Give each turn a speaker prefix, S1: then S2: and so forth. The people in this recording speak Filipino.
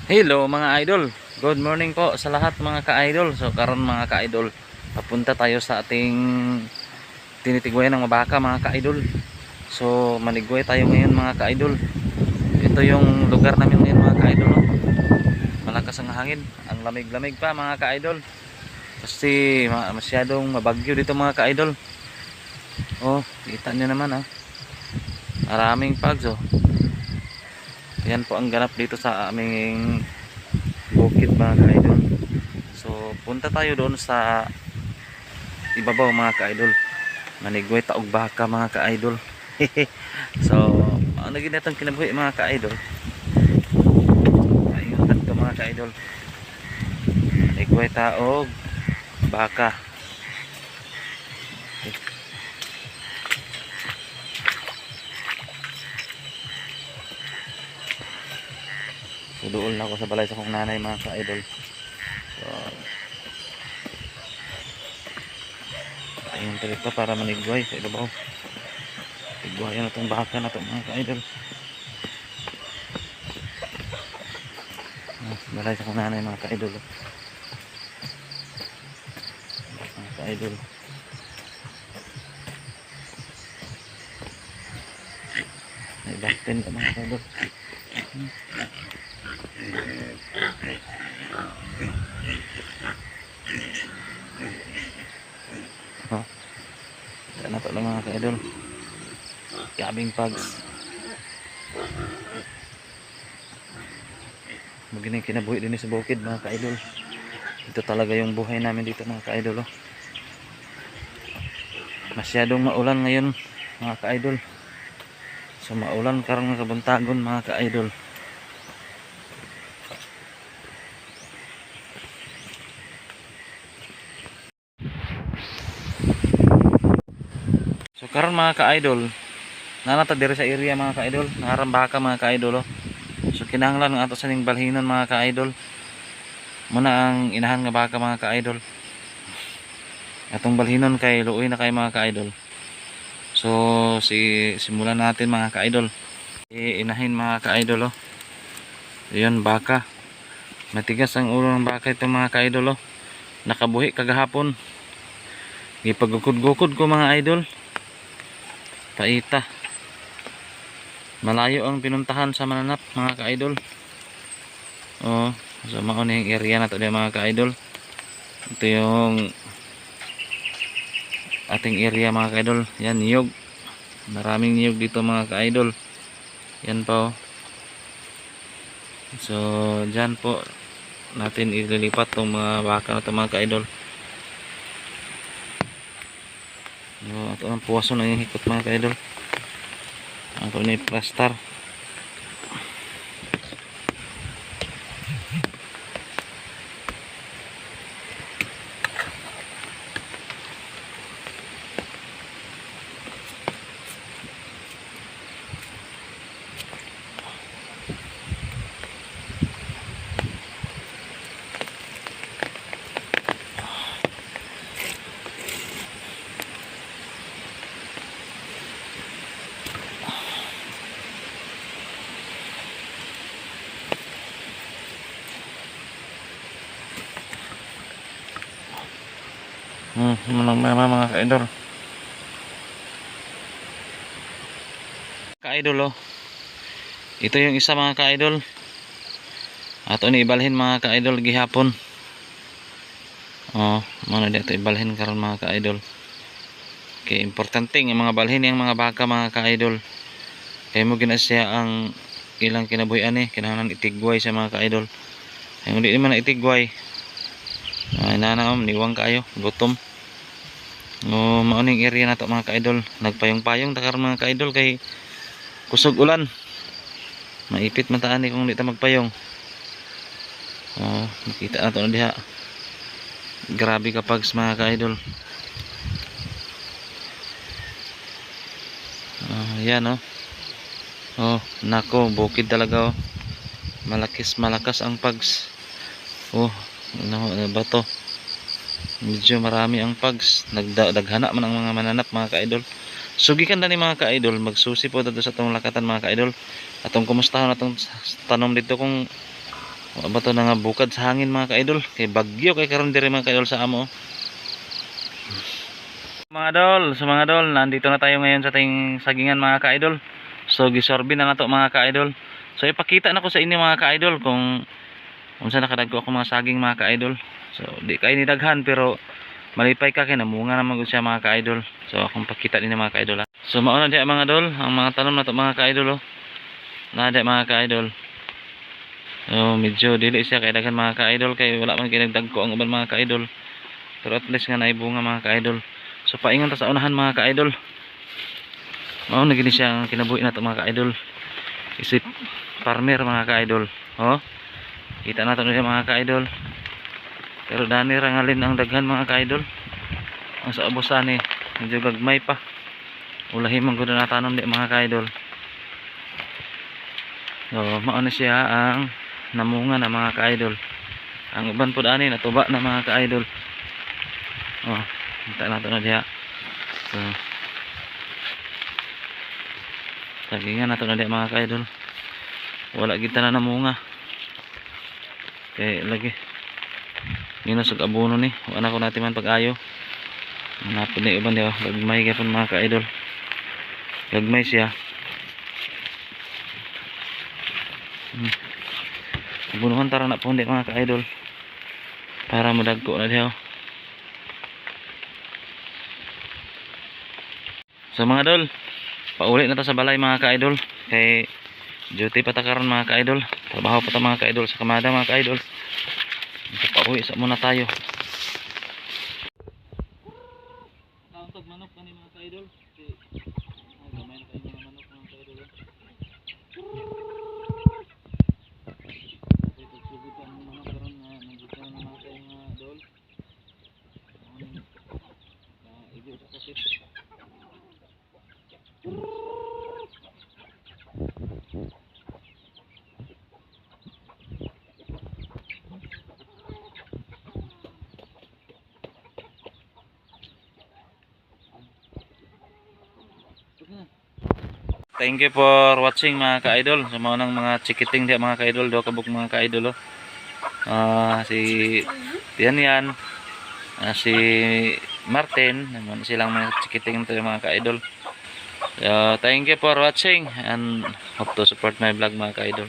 S1: Hello mga idol. Good morning po sa lahat mga ka-idol. So karon mga ka-idol, papunta tayo sa ating tinitigwayan ng mabaka mga ka-idol. So manigway tayo ngayon mga ka-idol. Ito yung lugar namin ngayon mga ka-idol. Oh. Malakas ang hangin, ang lamig-lamig pa mga ka-idol. Kasi masyadong mabagyo dito mga ka-idol. Oh, kita niyo naman ah. Maraming pags oh. Yan po ang ganap dito sa aming bukid mga ka-idol. So punta tayo doon sa ibabaw mga ka-idol. Manigway taog baka mga ka-idol. So ano gina itong kinabuhi mga ka-idol. Ayun ito mga ka-idol. Manigway taog baka. So doon ako sa balay sa kong nanay mga ka-idol. So ayun talaga para manigway sa ibabaw. Igwayan na itong baka na ito mga ka-idol. Balay sa kong nanay mga ka-idol. Mga ka-idol. May baktin ka mga ka-idol. Oh, yan na ito lang mga ka-idol. Gabing pags. Magining kinabuhi din sa bukid mga ka-idol. Ito talaga yung buhay namin dito mga ka-idol. Oh. Masyadong maulan ngayon mga ka-idol. So maulan karang kabuntagon mga ka-idol. So karon mga ka-idol, nanata diri sa area mga ka-idol, narambaka mga ka-idol. Oh. So kinahanglan ng ato sa ning balhinon mga ka-idol. Muna ang inahan nga baka mga ka-idol. Atong balhinon kay luoy na kay mga ka-idol. So simulan natin mga ka-idol. Inahin mga ka-idol. Oh. Ayun baka. Matigas ang ulo ng baka ito mga ka-idol. Oh. Nakabuhi kagahapon. Gipagukod-gukod ko mga idol. Paita. Malayo ang pinuntahan sa mananap mga ka-idol. Oh, so maon yung area na to mga ka-idol. Ito yung ating area mga ka-idol. Yan niyog. Maraming niyog dito mga ka-idol. Yan po. So dyan po natin ililipat tong mga baka na to mga ka-idol. Ito ang puwaso na yung hikot mga ka-idol. Ito ni plastar. Mga ka-idol. Ka-idol oh. Ito yung isa mga ka-idol. Ato ni ibalhin mga ka-idol gihapon. Oh, mana dito ibalhin karon mga ka-idol. Okay, importante ang mga balhin yung mga baka mga ka-idol. Kaya mo ginasya ang ilang kinabuhian eh, kinahanglan itigway sa mga ka-idol. Ay hindi naman na itigway. Ay nanaom niwang kayo, gutom. No, mauning area na to mga ka-idol. Nagpayong-payong ta karon mga ka-idol kay kusog ulan. Maipit man taan ni kung di ta magpayong. Oh, makita na to na diha. Grabe kapag mga ka-idol. Yan oh. Oh, nako, bukid talaga oh. Malakas ang pags. Oh, ano ba to? Medyo marami ang pags. Nagdaghana man ang mga mananap mga ka-idol. Sugikan na ni mga ka-idol, magsusi po dito sa itong lakatan mga ka-idol. Atong kumustahan atong tanom dito kung Wa ba to na nga bukad sa hangin mga ka-idol. Kay bagyo kay karon diri mga ka-idol sa amo. Mga idol, nandito na tayo ngayon sa ating sagingan mga ka-idol. So gisorbi na nato mga ka-idol. So ipakita na ko sa inyo mga ka-idol kung unsa nakadagko ako mga saging mga ka-idol. So di kay ni daghan pero malipay ka kay namunga naman gud siya mga ka-idol. So akong pakita din mga ka-idol ha. So mao na diha mga idol, ang mga tanom nato mga ka-idol oh. Na diha mga ka-idol. So medyo dili siya kay daghan mga ka-idol kay wala man kay nagdagko ang uban mga ka-idol. Pero at least nga naibunga mga ka-idol. So paingon ta sa unahan mga ka-idol. Mao na gini siya ang kinabuhi nato mga ka-idol. Isip farmer mga ka-idol. Oh. Kita nato niya mga ka-idol. Pero dani rangalin ang daghan mga ka-idol. Ang sa abusan ni medyo gagmay pa. Ulahi man gud na tanom di mga ka-idol. So mao na siya ang namunga na mga ka-idol. Ang uban pud ani natuba na mga ka-idol. Oh, kita nato na diha. So sagingan nato na diha mga ka-idol. Wala gid tanan namunga. Kay lagi minus og abono ni. Wala ko natin man pag-ayo. Napod na uban diha. Gagmay gyapon mga ka-idol. Gagmay siya. Abunuhan tara na po hindi mga ka-idol. Para madagko na diha. So mga idol, pauli na ta sa balay mga ka-idol. Kay duty pa ta karon mga ka-idol. Trabaho pa ta mga ka-idol sa kamada mga ka-idol. So pauwi sa muna tayo. Kauntog manok kani mga ka-idol. Gamay na kayo mga manok mga ka-idol. Sugod pa ang manok karon nga nagita na mga kayo mga idol. Igo sa sakit. Thank you for watching mga ka-idol. Sa mga mga chikiting diya mga ka-idol, do kabuk mga ka-idol oh. Si Tian, si Martin, naman silang mga chikiting to mga ka-idol. Thank you for watching and hope to support my vlog mga ka-idol.